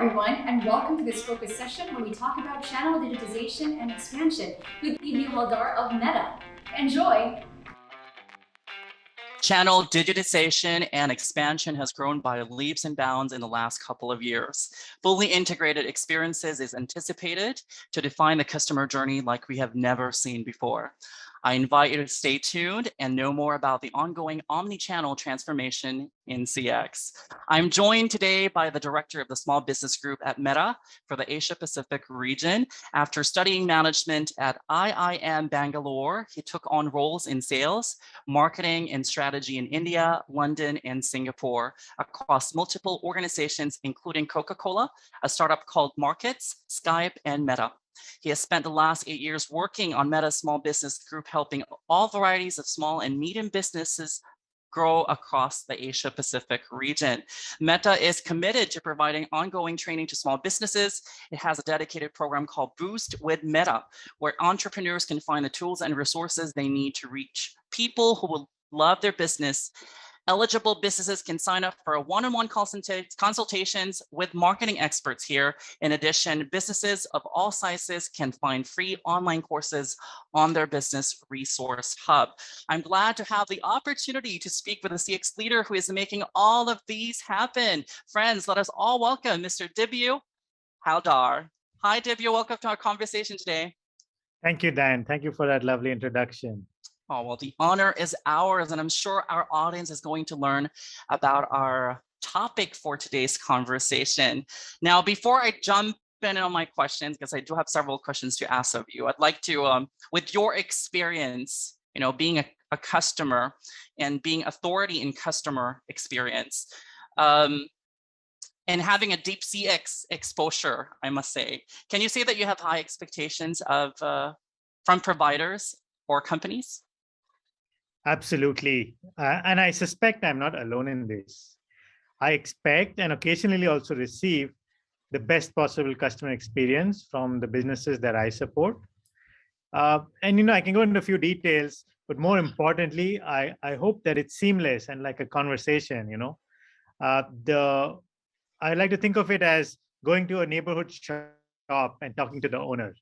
everyone, and welcome to this focus session where we talk about channel digitization and expansion with Dibyo Haldar of Meta. Enjoy! Channel digitization and expansion has grown by leaps and bounds in the last couple of years. Fully integrated experiences is anticipated to define the customer journey like we have never seen before. I invite you to stay tuned and know more about the ongoing omnichannel transformation in CX. I'm joined today by the director of the Small Business Group at Meta for the Asia Pacific region. After studying management at IIM Bangalore, he took on roles in sales, marketing, and strategy in India, London, and Singapore across multiple organizations, including Coca-Cola, a startup called Markets, Skype, and Meta. He has spent the last 8 years working on Meta's Small Business Group, helping all varieties of small and medium businesses grow across the Asia Pacific region. Meta is committed to providing ongoing training to small businesses. It has a dedicated program called Boost with Meta, where entrepreneurs can find the tools and resources they need to reach people who will love their business. Eligible businesses can sign up for one-on-one consultations with marketing experts here. In addition, businesses of all sizes can find free online courses on their business resource hub. I'm glad to have the opportunity to speak with a CX leader who is making all of these happen. Friends, let us all welcome Mr. Dibyo Haldar. Hi, Dibyo. Welcome to our conversation today. Thank you, Dan. Thank you for that lovely introduction. Oh, well, the honor is ours, and I'm sure our audience is going to learn about our topic for today's conversation. Now, before I jump in on my questions, because I do have several questions to ask of you, I'd like to, with your experience, being a customer and being authority in customer experience, and having a deep CX exposure, I must say, can you say that you have high expectations of from providers or companies? Absolutely. And I suspect I'm not alone in this. I expect and occasionally also receive the best possible customer experience from the businesses that I support. And I can go into a few details, but more importantly, I hope that it's seamless and like a conversation. I like to think of it as going to a neighborhood shop and talking to the owner.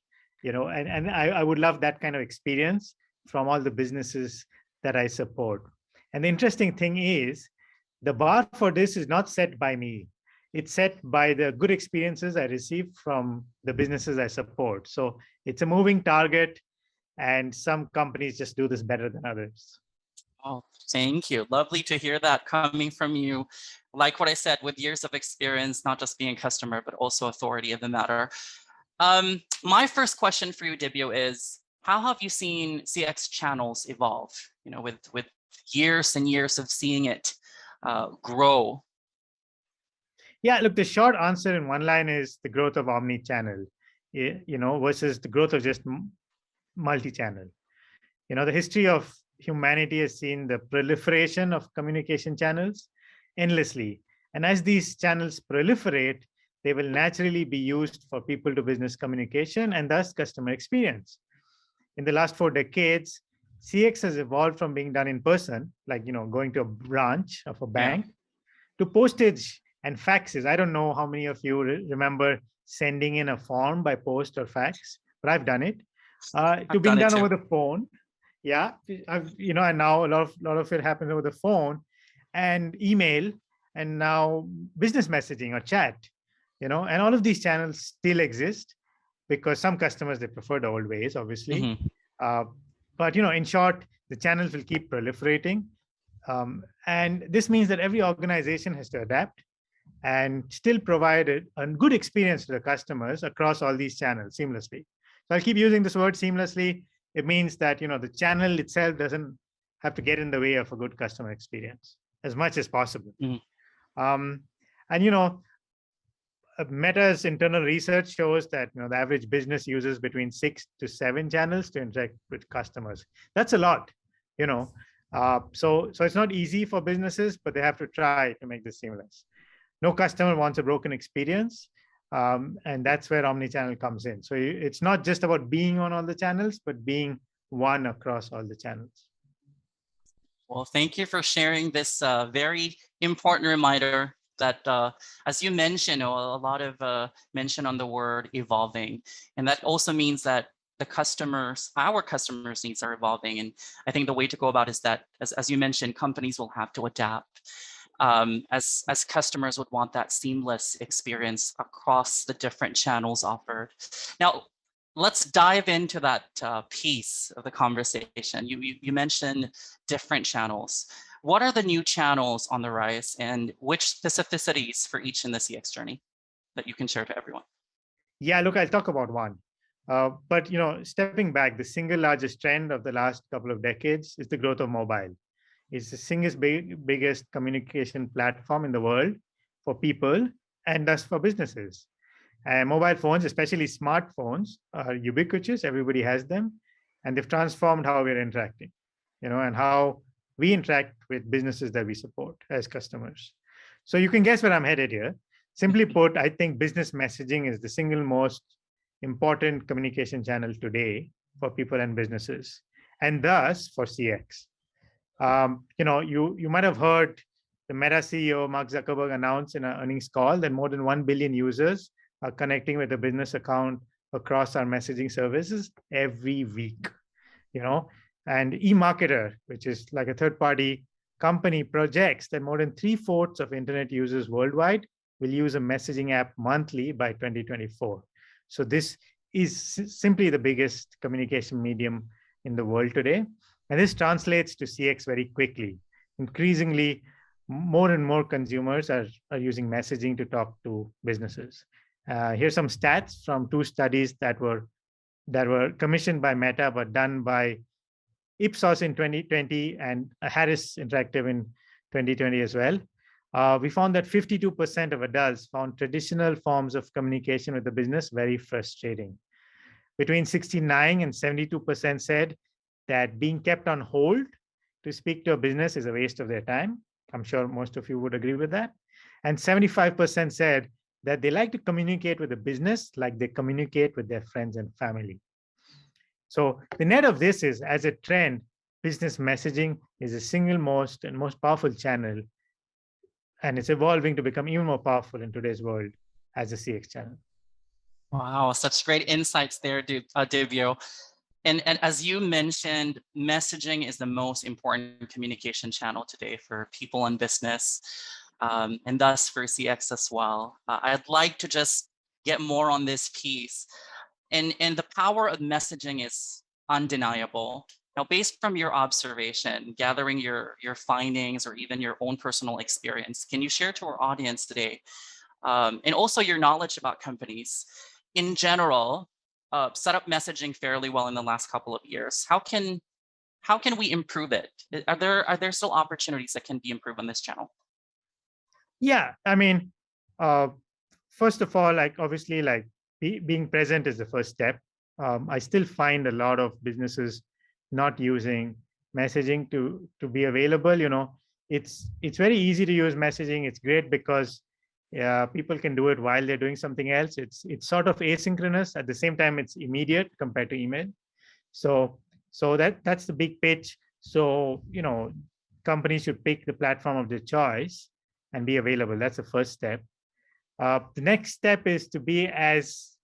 And I would love that kind of experience from all the businesses that I support. And the interesting thing is, the bar for this is not set by me. It's set by the good experiences I receive from the businesses I support. So it's a moving target, and some companies just do this better than others. Oh, thank you. Lovely to hear that coming from you. Like what I said, with years of experience, not just being a customer, but also authority of the matter. My first question for you, Dibyo, is how have you seen CX channels evolve? With years and years of seeing it grow. Yeah, look, the short answer in one line is the growth of omnichannel, versus the growth of just multi-channel. The history of humanity has seen the proliferation of communication channels endlessly. And as these channels proliferate, they will naturally be used for people-to-business communication and thus customer experience. In the last 4 decades, CX has evolved from being done in person, like going to a branch of a bank, to postage and faxes. I don't know how many of you remember sending in a form by post or fax, but I've done it. To being done over the phone, and now a lot of it happens over the phone, and email, and now business messaging or chat. And all of these channels still exist because some customers, they prefer the old ways, obviously. But in short, the channels will keep proliferating. And this means that every organization has to adapt and still provide a good experience to the customers across all these channels seamlessly. So I'll keep using this word seamlessly. It means that the channel itself doesn't have to get in the way of a good customer experience as much as possible. Meta's internal research shows that the average business uses between 6 to 7 channels to interact with customers. That's a lot, So it's not easy for businesses, but they have to try to make this seamless. No customer wants a broken experience, and that's where omnichannel comes in. So it's not just about being on all the channels, but being one across all the channels. Well, thank you for sharing this very important reminder that, as you mentioned, a lot of mention on the word evolving, and that also means that our customers' needs are evolving. And I think the way to go about is that, as you mentioned, companies will have to adapt. As customers would want that seamless experience across the different channels offered. Now, let's dive into that piece of the conversation. You mentioned different channels. What are the new channels on the rise, and which specificities for each in the CX journey that you can share to everyone? Yeah, look, I'll talk about one. But stepping back, the single largest trend of the last couple of decades is the growth of mobile. It's the single biggest communication platform in the world for people and thus for businesses. And mobile phones, especially smartphones, are ubiquitous. Everybody has them, and they've transformed how we're interacting, and how we interact with businesses that we support as customers. So you can guess where I'm headed here. Simply put, I think business messaging is the single most important communication channel today for people and businesses, and thus for CX. You might have heard the Meta CEO Mark Zuckerberg announce in an earnings call that more than 1 billion users are connecting with a business account across our messaging services every week. And eMarketer, which is like a third-party company, projects that more than 3/4 of internet users worldwide will use a messaging app monthly by 2024. So this is simply the biggest communication medium in the world today. And this translates to CX very quickly. Increasingly, more and more consumers are using messaging to talk to businesses. Here's some stats from two studies that were commissioned by Meta, but done by Ipsos in 2020 and Harris Interactive in 2020 as well. We found that 52% of adults found traditional forms of communication with the business very frustrating. Between 69 and 72% said that being kept on hold to speak to a business is a waste of their time. I'm sure most of you would agree with that. And 75% said that they like to communicate with the business like they communicate with their friends and family. So the net of this is, as a trend, business messaging is the single most powerful channel, and it's evolving to become even more powerful in today's world as a CX channel. Wow, such great insights there, Dibyo. And as you mentioned, messaging is the most important communication channel today for people and business, and thus for CX as well. I'd like to just get more on this piece. And the power of messaging is undeniable. Now, based from your observation, gathering your findings or even your own personal experience, can you share to our audience today, and also your knowledge about companies in general, set up messaging fairly well in the last couple of years? How can we improve it? Are there still opportunities that can be improved on this channel? Yeah, I mean, first of all, obviously, being present is the first step. I still find a lot of businesses not using messaging to be available. It's very easy to use messaging. It's great because people can do it while they're doing something else. It's sort of asynchronous. At the same time, it's immediate compared to email. So that's the big pitch. So companies should pick the platform of their choice and be available. That's the first step. The next step is to be as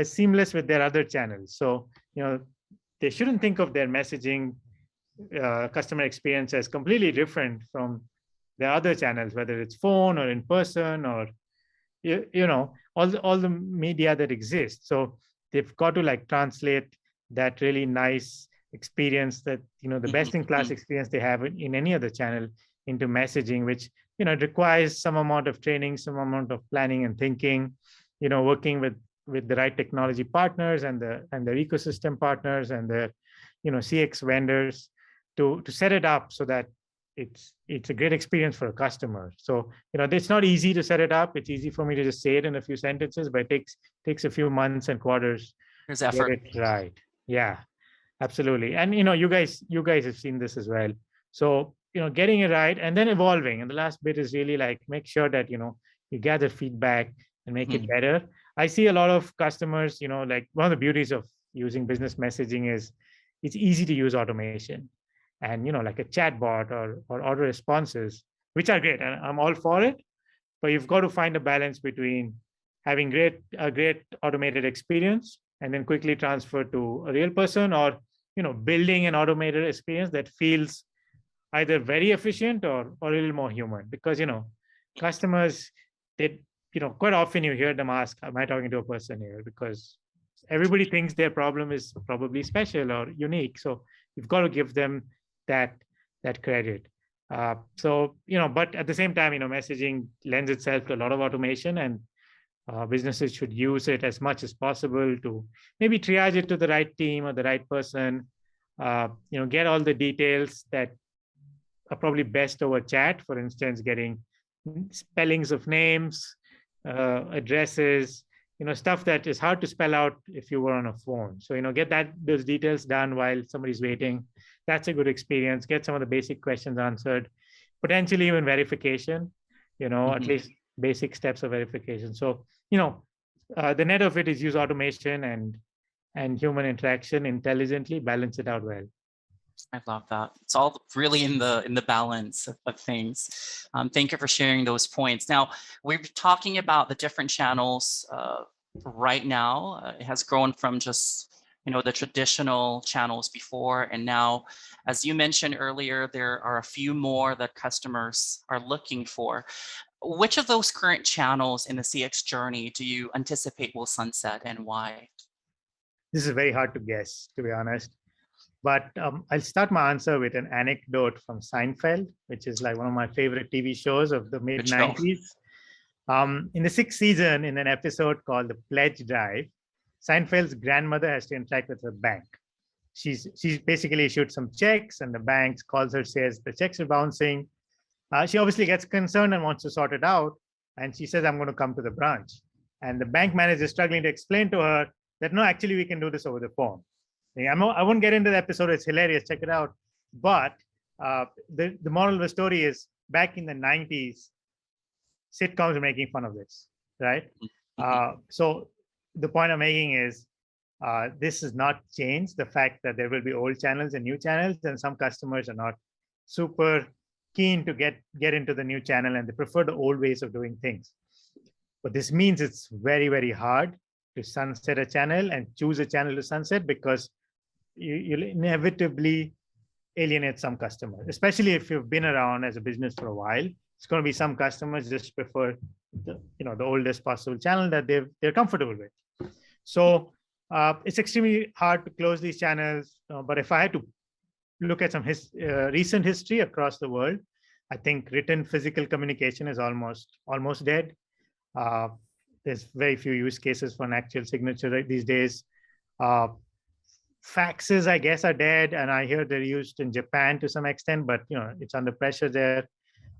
seamless with their other channels. So they shouldn't think of their messaging customer experience as completely different from the other channels, whether it's phone or in person or all the media that exists. So they've got to translate that really nice experience, that the best in class experience they have in any other channel, into messaging, which it requires some amount of training, some amount of planning and thinking, working with the right technology partners and their ecosystem partners and the CX vendors to set it up so that it's a great experience for a customer. So it's not easy to set it up. It's easy for me to just say it in a few sentences, but it takes a few months and quarters There's to effort. get it right. Yeah, absolutely. And you guys have seen this as well. So getting it right and then evolving. And the last bit is really make sure that you gather feedback and make it better. I see a lot of customers, one of the beauties of using business messaging is it's easy to use automation. And like a chat bot or auto responses, which are great, and I'm all for it. but you've got to find a balance between having a great automated experience and then quickly transfer to a real person, or building an automated experience that feels either very efficient or a little more human. Because customers, they quite often you hear them ask, am I talking to a person here? Because everybody thinks their problem is probably special or unique, so you've got to give them that credit. But at the same time, messaging lends itself to a lot of automation, and businesses should use it as much as possible to maybe triage it to the right team or the right person. Get all the details that are probably best over chat. For instance, getting spellings of names, addresses, stuff that is hard to spell out if you were on a phone. So, get those details done while somebody's waiting. That's a good experience. Get some of the basic questions answered, potentially even verification, at least basic steps of verification. So, the net of it is use automation and human interaction intelligently, balance it out well. I love that. It's all really in the balance of things. Thank you for sharing those points. Now, we're talking about the different channels right now. It has grown from just the traditional channels before, and now, as you mentioned earlier, there are a few more that customers are looking for. Which of those current channels in the CX journey do you anticipate will sunset, and why? This is very hard to guess, to be honest. But I'll start my answer with an anecdote from Seinfeld, which is like one of my favorite TV shows of the mid-90s. In the 6th season, in an episode called The Pledge Drive, Seinfeld's grandmother has to interact with her bank. She's basically issued some checks, and the bank calls her, says the checks are bouncing. She obviously gets concerned and wants to sort it out. And she says, I'm going to come to the branch. And the bank manager is struggling to explain to her that, no, actually, we can do this over the phone. I won't get into the episode. It's hilarious. Check it out. But the moral of the story is, back in the 90s, sitcoms were making fun of this, right? So the point I'm making is this has not changed the fact that there will be old channels and new channels, and some customers are not super keen to get into the new channel, and they prefer the old ways of doing things. But this means it's very, very hard to sunset a channel and choose a channel to sunset, because you'll inevitably alienate some customers, especially if you've been around as a business for a while. It's going to be some customers just prefer the oldest possible channel that they're comfortable with. So it's extremely hard to close these channels. But if I had to look at some recent history across the world, I think written physical communication is almost dead. There's very few use cases for an actual signature these days. Faxes, I guess, are dead, and I hear they're used in Japan to some extent, but it's under pressure there.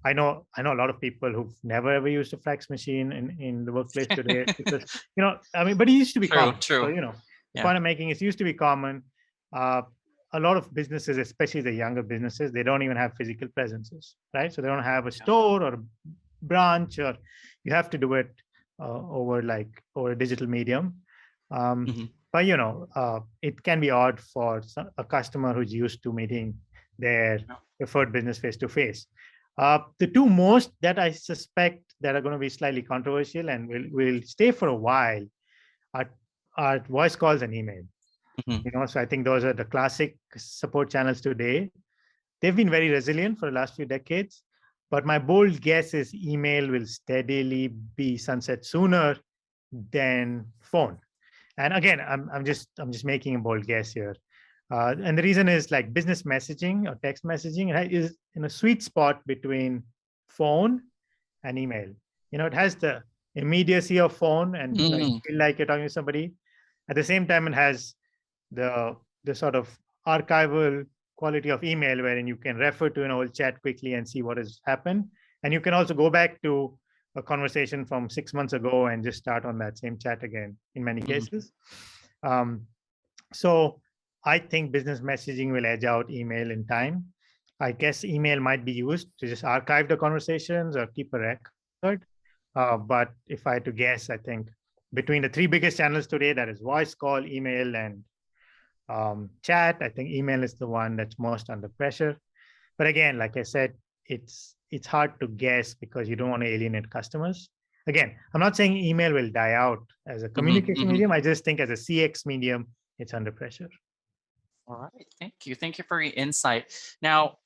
I know a lot of people who've never ever used a fax machine in the workplace today, because but it used to be common. True. So the point I'm making is, it used to be common. A lot of businesses, especially the younger businesses, they don't even have physical presences, right? So they don't have a store or a branch, or you have to do it over a digital medium. But it can be odd for a customer who's used to meeting their preferred business face to face. The two most that I suspect that are going to be slightly controversial and will stay for a while are voice calls and email. So I think those are the classic support channels today. They've been very resilient for the last few decades, but my bold guess is email will steadily be sunset sooner than phone. And again, I'm just making a bold guess here. And the reason is, like, business messaging or text messaging is in a sweet spot between phone and email. It has the immediacy of phone, and you feel like you're talking to somebody. At the same time, it has the sort of archival quality of email, wherein you can refer to an old chat quickly and see what has happened. And you can also go back to a conversation from 6 months ago and just start on that same chat again in many cases. So I think business messaging will edge out email in time. I guess email might be used to just archive the conversations or keep a record. But if I had to guess, I think between the three biggest channels today, that is voice call, email, and chat, I think email is the one that's most under pressure. But again, like I said, it's it's hard to guess because you don't want to alienate customers. Again, I'm not saying email will die out as a communication medium. I just think as a CX medium, it's under pressure. All right, thank you. Thank you for your insight. Now,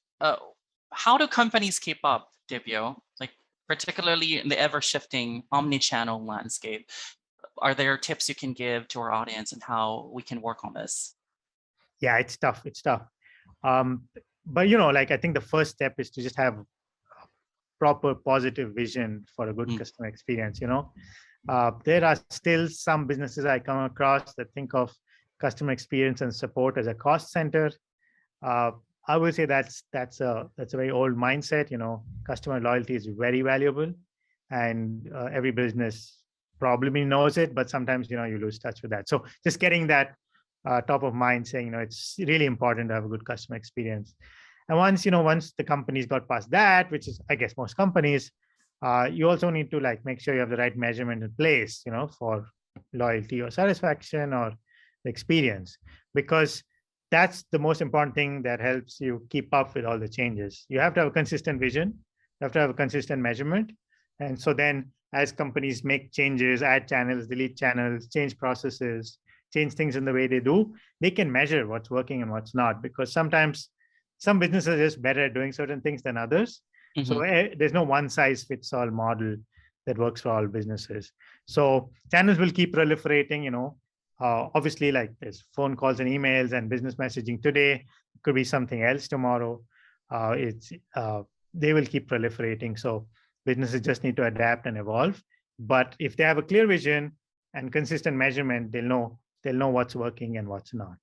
how do companies keep up, Dibyo? Like particularly in the ever-shifting omni-channel landscape, are there tips you can give to our audience and how we can work on this? Yeah, it's tough. It's tough. But like I think the first step is to just have proper positive vision for a good customer experience. There are still some businesses I come across that think of customer experience and support as a cost center. I would say that's a very old mindset. Customer loyalty is very valuable, and every business probably knows it, but sometimes you lose touch with that. So just getting that top of mind, saying it's really important to have a good customer experience. And once the company's got past that, which is I guess most companies, you also need to make sure you have the right measurement in place, for loyalty or satisfaction or the experience, because that's the most important thing that helps you keep up with all the changes. You have to have a consistent vision, you have to have a consistent measurement. And so then as companies make changes, add channels, delete channels, change processes, change things in the way they do, they can measure what's working and what's not, because sometimes some businesses are just better at doing certain things than others. So there's no one size fits all model that works for all businesses. So channels will keep proliferating, obviously there's phone calls and emails and business messaging today, it could be something else tomorrow. They will keep proliferating. So businesses just need to adapt and evolve. But if they have a clear vision and consistent measurement, they'll know what's working and what's not.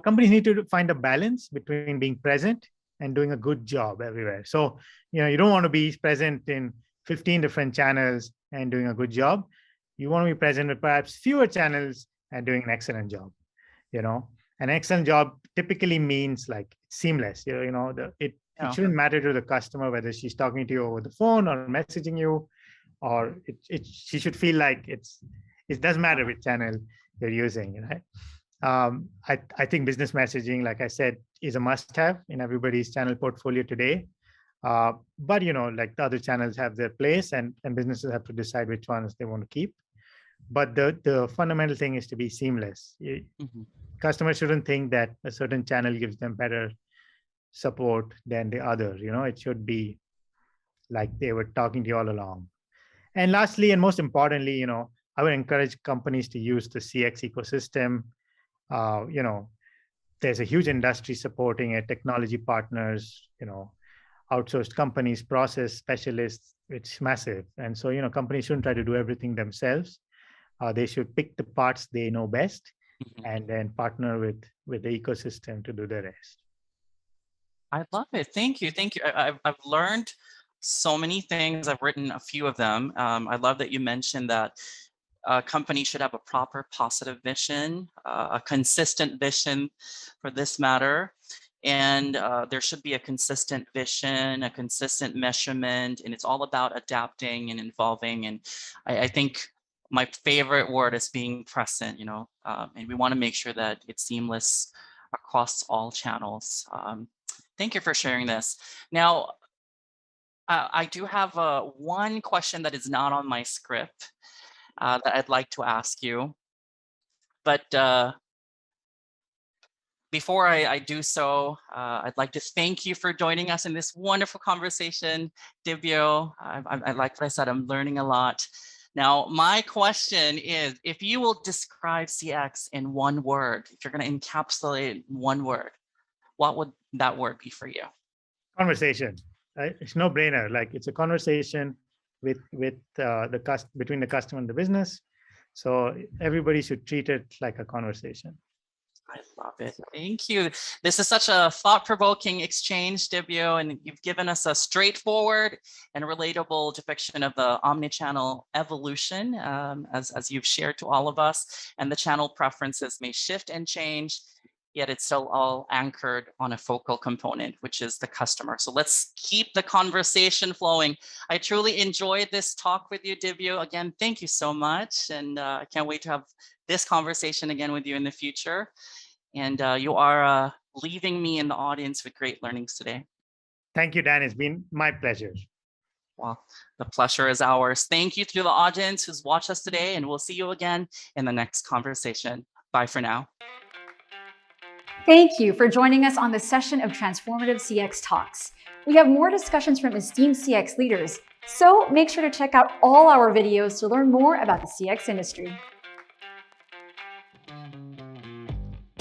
Companies need to find a balance between being present and doing a good job everywhere. So, you don't want to be present in 15 different channels and doing a good job. You want to be present with perhaps fewer channels and doing an excellent job. An excellent job typically means seamless. It shouldn't matter to the customer whether she's talking to you over the phone or messaging you, or she should feel like it doesn't matter which channel you're using. I think business messaging, like I said, is a must-have in everybody's channel portfolio today. But the other channels have their place, and businesses have to decide which ones they want to keep. But the fundamental thing is to be seamless. Customers shouldn't think that a certain channel gives them better support than the other. It should be like they were talking to you all along. And lastly, and most importantly, I would encourage companies to use the CX ecosystem. There's a huge industry supporting it, technology partners, outsourced companies, process specialists. It's massive. And so, companies shouldn't try to do everything themselves. They should pick the parts they know best and then partner with the ecosystem to do the rest. I love it. Thank you. Thank you. I've learned so many things. I've written a few of them. I love that you mentioned that companies should have a proper positive vision, a consistent vision for this matter. And there should be a consistent vision, a consistent measurement, and it's all about adapting and evolving. And I think my favorite word is being present, and we want to make sure that it's seamless across all channels. Thank you for sharing this. Now, I do have one question that is not on my script that I'd like to ask you. But before I do so, I'd like to thank you for joining us in this wonderful conversation, Dibyo. I like what I said, I'm learning a lot. Now, my question is, if you will describe CX in one word, if you're going to encapsulate one word, what would that word be for you? Conversation. Right? It's no brainer. It's a conversation between the customer and the business. So everybody should treat it like a conversation. I love it. Thank you. This is such a thought-provoking exchange, Dibyo, and you've given us a straightforward and relatable depiction of the omnichannel evolution, as you've shared to all of us. And the channel preferences may shift and change, yet it's still all anchored on a focal component, which is the customer. So let's keep the conversation flowing. I truly enjoyed this talk with you, Dibyo. Again, thank you so much. And I can't wait to have this conversation again with you in the future. And you are leaving me in the audience with great learnings today. Thank you, Dan. It's been my pleasure. Well, the pleasure is ours. Thank you to the audience who's watched us today, and we'll see you again in the next conversation. Bye for now. Thank you for joining us on this session of Transformative CX Talks. We have more discussions from esteemed CX leaders, so make sure to check out all our videos to learn more about the CX industry.